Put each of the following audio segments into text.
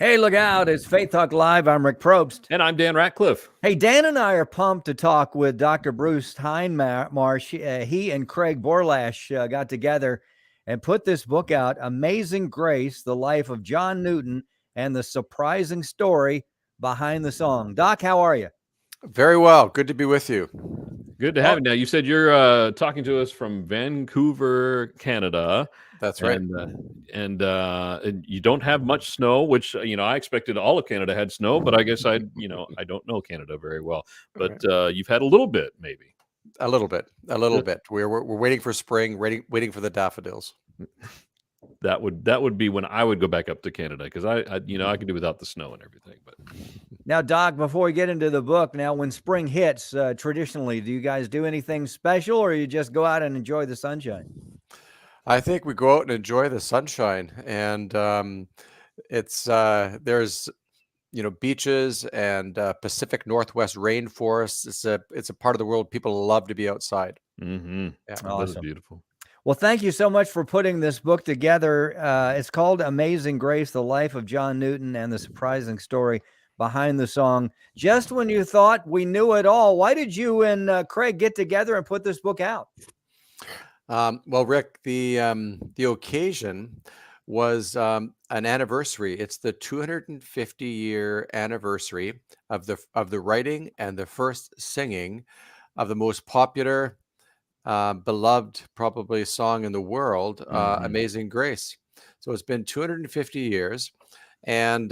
Hey, look out. It's Faith Talk Live. I'm Rick Probst. And I'm Dan Ratcliffe. Hey, Dan and I are pumped to talk with Dr. Bruce Hindmarsh. He and Craig Borlash got together and put this book out, Amazing Grace, the Life of John Newton and the Surprising Story Behind the Song. Doc, how are you? Very well. Good to be with you. Good to have you. Now, you said you're talking to us from Vancouver, Canada. That's right. And you don't have much snow, which, I expected all of Canada had snow, but I guess I don't know Canada very well. But you've had a little bit, maybe. A little bit. We're waiting for spring, waiting for the daffodils. That would be when I would go back up to Canada, because I could do without the snow and everything. But now, Doc, before we get into the book, now when spring hits, traditionally, do you guys do anything special, or you just go out and enjoy the sunshine? I think we go out and enjoy the sunshine, and there's beaches and Pacific Northwest rainforests. It's a part of the world people love to be outside. Mm-hmm. Yeah, awesome. That's beautiful. Well, thank you so much for putting this book together. It's called Amazing Grace, the Life of John Newton and the Surprising Story Behind the Song. Just when you thought we knew it all, why did you and Craig get together and put this book out? Well, Rick, the occasion was an anniversary. It's the 250-year anniversary of the writing and the first singing of the most popular, beloved, probably song in the world, Amazing Grace. So it's been 250 years, and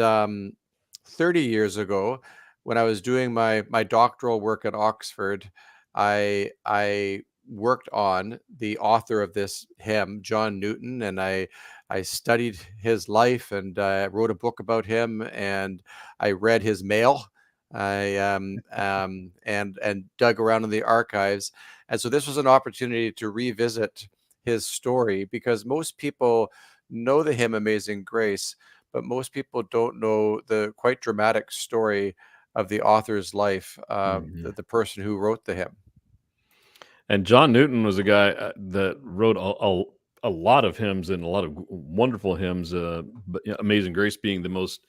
30 years ago, when I was doing my doctoral work at Oxford, I worked on the author of this hymn, John Newton, and I studied his life, and wrote a book about him, and I read his mail. I and dug around in the archives, and so this was an opportunity to revisit his story, because most people know the hymn Amazing Grace, but most people don't know the quite dramatic story of the author's life, the person who wrote the hymn. And John Newton was a guy that wrote a lot of hymns, and a lot of wonderful hymns, Amazing Grace being the most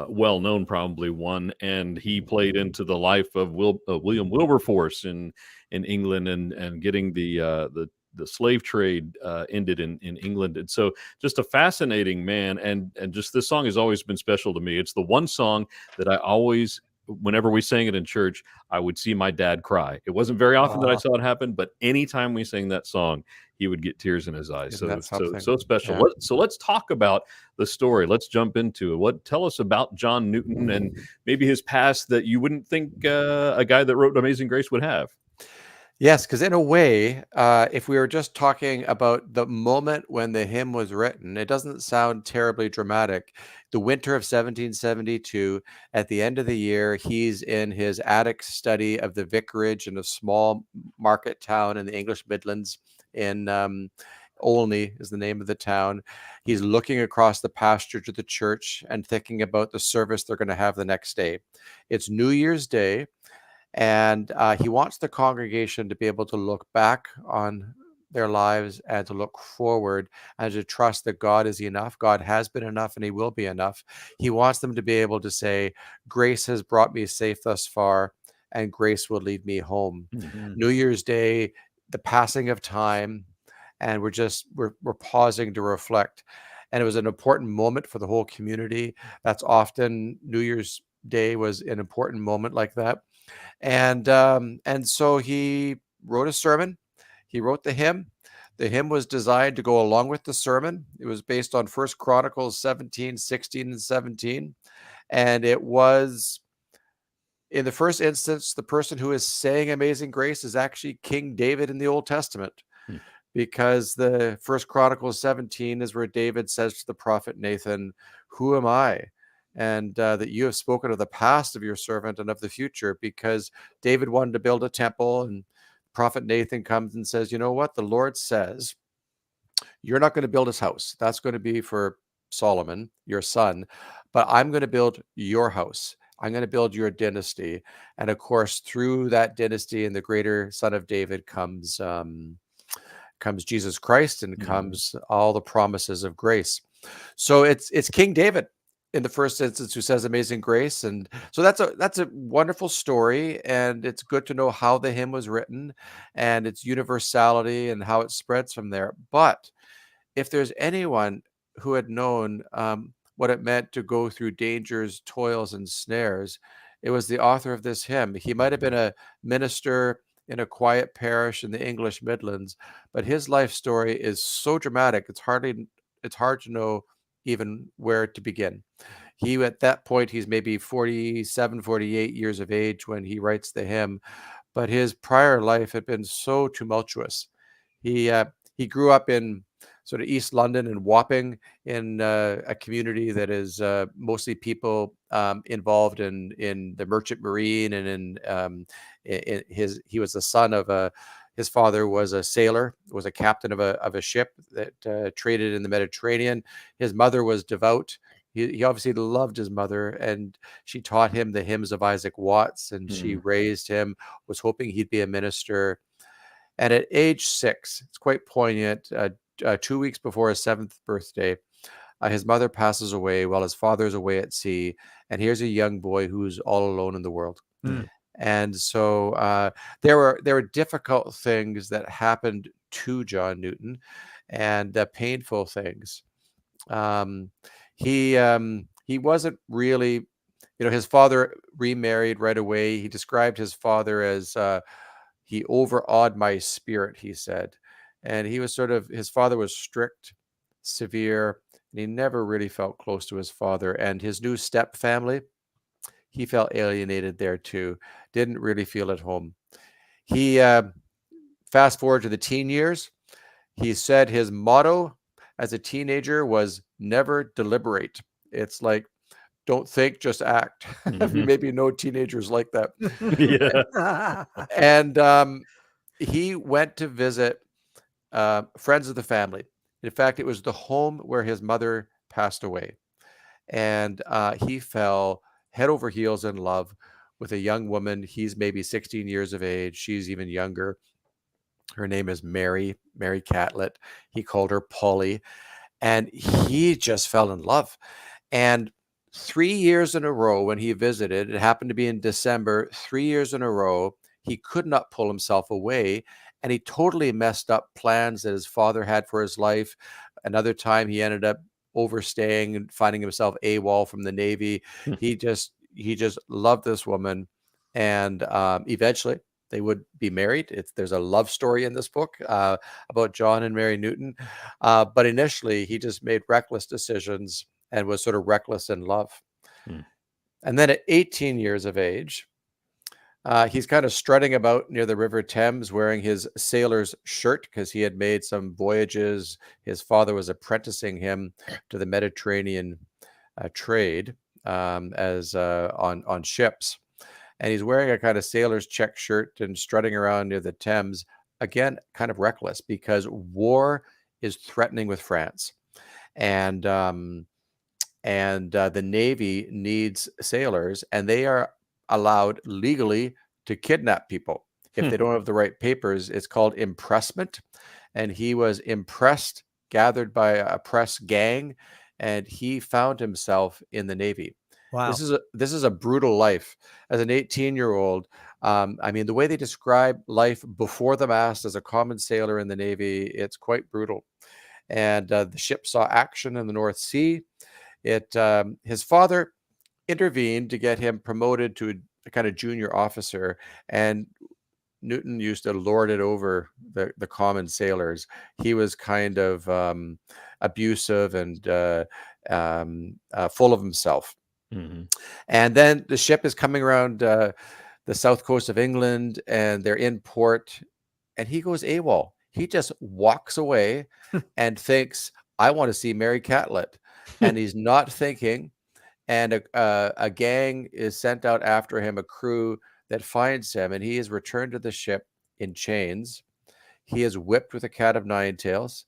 well-known probably one. And he played into the life of William Wilberforce in England, and getting the slave trade ended in England. And so just a fascinating man. And just this song has always been special to me. It's the one song that I always, whenever we sang it in church, I would see my dad cry. It wasn't very often that I saw it happen, but anytime we sang that song, he would get tears in his eyes. So special. Yeah. So let's talk about the story. Let's jump into it. Tell us about John Newton and maybe his past that you wouldn't think a guy that wrote Amazing Grace would have. Yes, because in a way, if we were just talking about the moment when the hymn was written, it doesn't sound terribly dramatic. The winter of 1772, at the end of the year, he's in his attic study of the vicarage in a small market town in the English Midlands. In Olney is the name of the town. He's looking across the pasture to the church and thinking about the service they're going to have the next day. It's New Year's Day. And he wants the congregation to be able to look back on their lives and to look forward and to trust that God is enough. God has been enough, and he will be enough. He wants them to be able to say, grace has brought me safe thus far, and grace will lead me home. Mm-hmm. New Year's Day, the passing of time, and we're pausing to reflect. And it was an important moment for the whole community. That's often New Year's Day was an important moment like that. And so he wrote a sermon. He wrote the hymn. The hymn was designed to go along with the sermon. It was based on 1 Chronicles 17, 16, and 17. And it was, in the first instance, the person who is saying Amazing Grace is actually King David in the Old Testament. Because the 1 Chronicles 17 is where David says to the prophet Nathan, "Who am I? And that you have spoken of the past of your servant and of the future," because David wanted to build a temple, and prophet Nathan comes and says, you know what? The Lord says, you're not going to build his house. That's going to be for Solomon, your son, but I'm going to build your house. I'm going to build your dynasty. And of course, through that dynasty and the greater son of David comes Jesus Christ, and comes all the promises of grace. So it's King David in the first instance who says Amazing Grace. And so that's a wonderful story, and it's good to know how the hymn was written and its universality and how it spreads from there. But if there's anyone who had known what it meant to go through dangers, toils, and snares, it was the author of this hymn. He might have been a minister in a quiet parish in the English Midlands, but his life story is so dramatic, it's hard to know even where to begin. He, at that point, he's maybe 47, 48 years of age when he writes the hymn, but his prior life had been so tumultuous. He grew up in sort of East London and Wapping, in a community that is mostly people involved in the merchant marine, and he was the son of his father was a sailor, was a captain of a ship that traded in the Mediterranean. His mother was devout. He obviously loved his mother, and she taught him the hymns of Isaac Watts, and she raised him, was hoping he'd be a minister. And at age 6, it's quite poignant, 2 weeks before his 7th birthday, his mother passes away while his father is away at sea. And here's a young boy who's all alone in the world. And so there were difficult things that happened to John Newton, and painful things. He wasn't really, his father remarried right away. He described his father as he overawed my spirit, he said. And he was his father was strict, severe, and he never really felt close to his father. And his new step family, he felt alienated there too, didn't really feel at home. He, fast forward to the teen years, he said his motto as a teenager was never deliberate. It's like, don't think, just act. You maybe know teenagers like that. Yeah. And he went to visit friends of the family. In fact, it was the home where his mother passed away. And he fell head over heels in love with a young woman. He's maybe 16 years of age. She's even younger. Her name is Mary Catlett. He called her Polly. And he just fell in love. And 3 years in a row when he visited, it happened to be in December, 3 years in a row, he could not pull himself away. And he totally messed up plans that his father had for his life. Another time he ended up overstaying and finding himself AWOL from the Navy. He just loved this woman. And eventually they would be married. There's a love story in this book about John and Mary Newton. But initially he just made reckless decisions and was sort of reckless in love. And then at 18 years of age, he's kind of strutting about near the River Thames wearing his sailor's shirt because he had made some voyages. His father was apprenticing him to the Mediterranean trade as on ships. And he's wearing a kind of sailor's check shirt and strutting around near the Thames, again, kind of reckless because war is threatening with France. And the Navy needs sailors, and they are allowed legally to kidnap people if they don't have the right papers. It's called impressment. And he was impressed, gathered by a press gang, and he found himself in the Navy. Wow. This is a brutal life. As an 18-year-old, I mean, the way they describe life before the mast as a common sailor in the Navy, it's quite brutal. And the ship saw action in the North Sea. His father intervened to get him promoted to a kind of junior officer, and Newton used to lord it over the common sailors. He was kind of abusive and full of himself. And then the ship is coming around the south coast of England, and they're in port, and he goes AWOL. He just walks away and thinks, I want to see Mary Catlett. And he's not thinking. And a gang is sent out after him, a crew that finds him, and he is returned to the ship in chains. He is whipped with a cat of nine tails.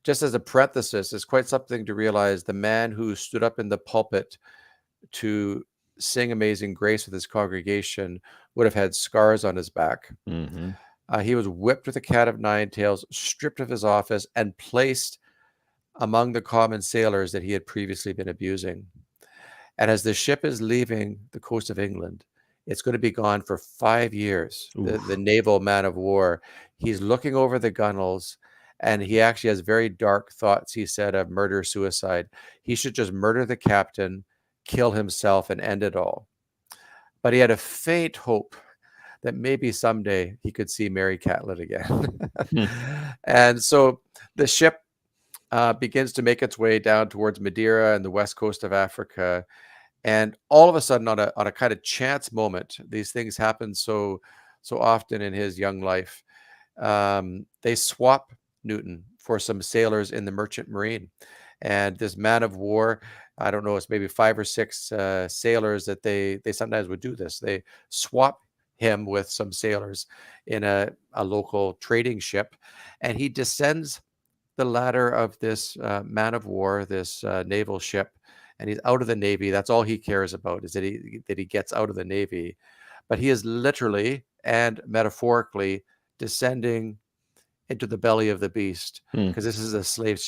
Just as a parenthesis, it's quite something to realize the man who stood up in the pulpit to sing Amazing Grace with his congregation would have had scars on his back. He was whipped with a cat of nine tails, stripped of his office, and placed among the common sailors that he had previously been abusing. And as the ship is leaving the coast of England, it's going to be gone for 5 years. The naval man of war, he's looking over the gunwales, and he actually has very dark thoughts, he said, of murder, suicide. He should just murder the captain, kill himself, and end it all. But he had a faint hope that maybe someday he could see Mary Catlett again. And so the ship begins to make its way down towards Madeira and the west coast of Africa. And all of a sudden, on a kind of chance moment, these things happen so often in his young life. They swap Newton for some sailors in the merchant marine. And this man of war, I don't know, it's maybe 5 or 6 sailors that they sometimes would do this. They swap him with some sailors in a local trading ship, and he descends the ladder of this man of war, this naval ship, and he's out of the Navy. That's all he cares about, is that he gets out of the Navy. But he is literally and metaphorically descending into the belly of the beast, because this is a slave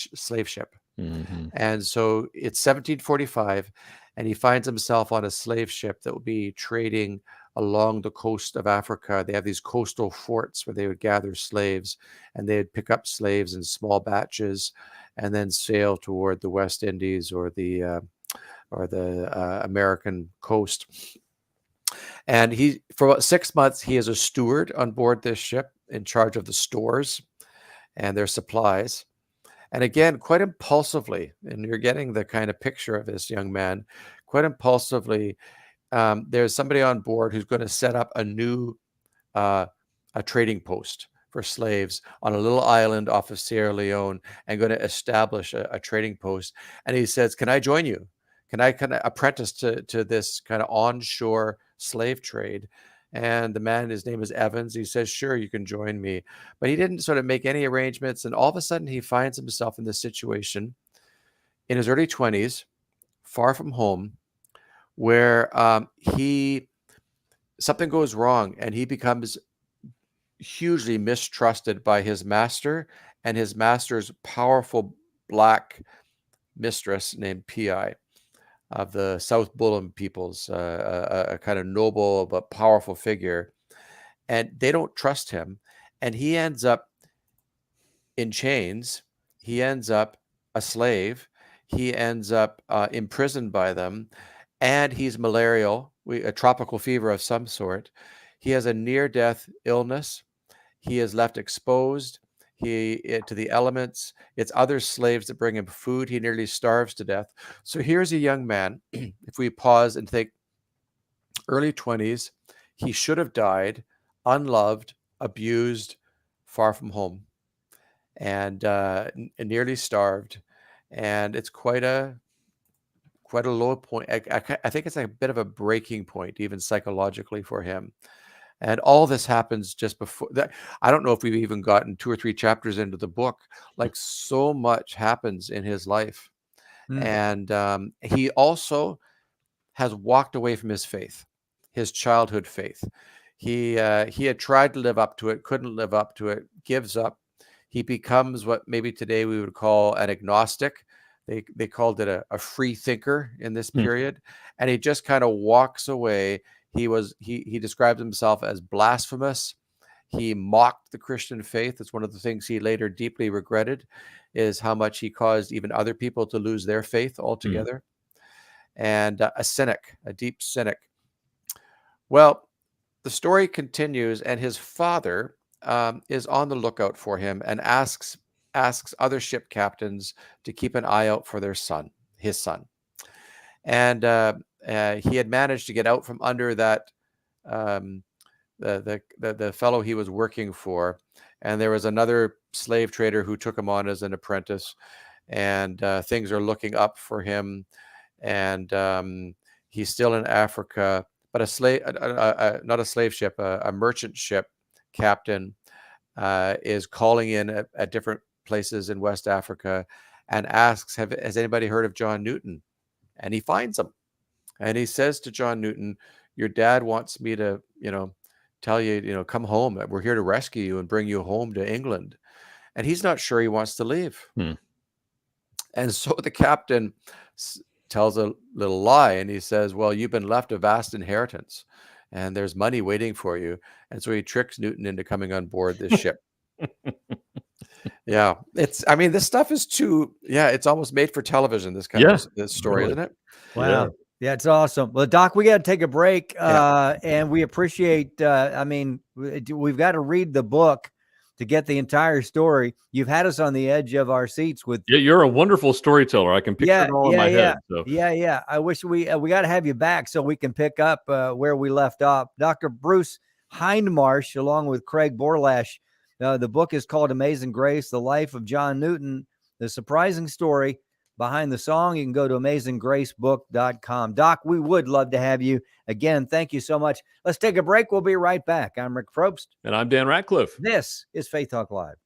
ship. And so it's 1745, and he finds himself on a slave ship that will be trading along the coast of Africa. They have these coastal forts where they would gather slaves, and they would pick up slaves in small batches and then sail toward the West Indies or the American coast. And for about 6 months, he is a steward on board this ship in charge of the stores and their supplies. And again, quite impulsively, and you're getting the kind of picture of this young man, quite impulsively, there's somebody on board who's going to set up a new a trading post for slaves on a little island off of Sierra Leone, and going to establish a trading post. And he says, can I join you? Can I kind of apprentice to this kind of onshore slave trade? And the man, his name is Evans. He says, sure, you can join me. But he didn't sort of make any arrangements. And all of a sudden, he finds himself in this situation in his early 20s, far from home, where something goes wrong, and he becomes hugely mistrusted by his master and his master's powerful black mistress named Pi of the South Bullen peoples, a kind of noble but powerful figure. And they don't trust him. And he ends up in chains. He ends up a slave. He ends up imprisoned by them. And he's malarial, a tropical fever of some sort. He has a near-death illness. He is left exposed to the elements. It's other slaves that bring him food. He nearly starves to death. So here's a young man, if we pause and think, early 20s, he should have died, unloved, abused, far from home, and nearly starved. And it's quite a low point. I think it's a bit of a breaking point, even psychologically, for him. And all this happens just before that. I don't know if we've even gotten 2 or 3 chapters into the book. Like, so much happens in his life. And he also has walked away from his faith, his childhood faith. He had tried to live up to it, couldn't live up to it, gives up. He becomes what maybe today we would call an agnostic. They called it a free thinker in this period. And he just kind of walks away. He describes himself as blasphemous. He mocked the Christian faith. It's one of the things he later deeply regretted, is how much he caused even other people to lose their faith altogether. And a cynic, a deep cynic. Well, the story continues, and his father is on the lookout for him and asks other ship captains to keep an eye out for his son. And he had managed to get out from under that the fellow he was working for, and there was another slave trader who took him on as an apprentice, and things are looking up for him, and he's still in Africa. But not a slave ship, a merchant ship captain is calling in at different places in West Africa and asks, has anybody heard of John Newton? And he finds him. And he says to John Newton, your dad wants me to, tell you, come home. We're here to rescue you and bring you home to England. And he's not sure he wants to leave. And so the captain tells a little lie, and he says, well, you've been left a vast inheritance and there's money waiting for you. And so he tricks Newton into coming on board this ship. Yeah, I mean, this stuff is it's almost made for television, this kind of this story, really. isn't it? Wow. Yeah, it's awesome. Well, Doc, we got to take a break, and we appreciate, I mean, we've got to read the book to get the entire story. You've had us on the edge of our seats with. Yeah, you're a wonderful storyteller. I can picture it all in my head. So. Yeah. I wish we got to have you back so we can pick up where we left off. Dr. Bruce Hindmarsh, along with Craig Borlash. The book is called Amazing Grace, The Life of John Newton, The Surprising Story Behind the Song. You can go to amazinggracebook.com. Doc, we would love to have you again. Thank you so much. Let's take a break. We'll be right back. I'm Rick Probst. And I'm Dan Ratcliffe. This is Faith Talk Live.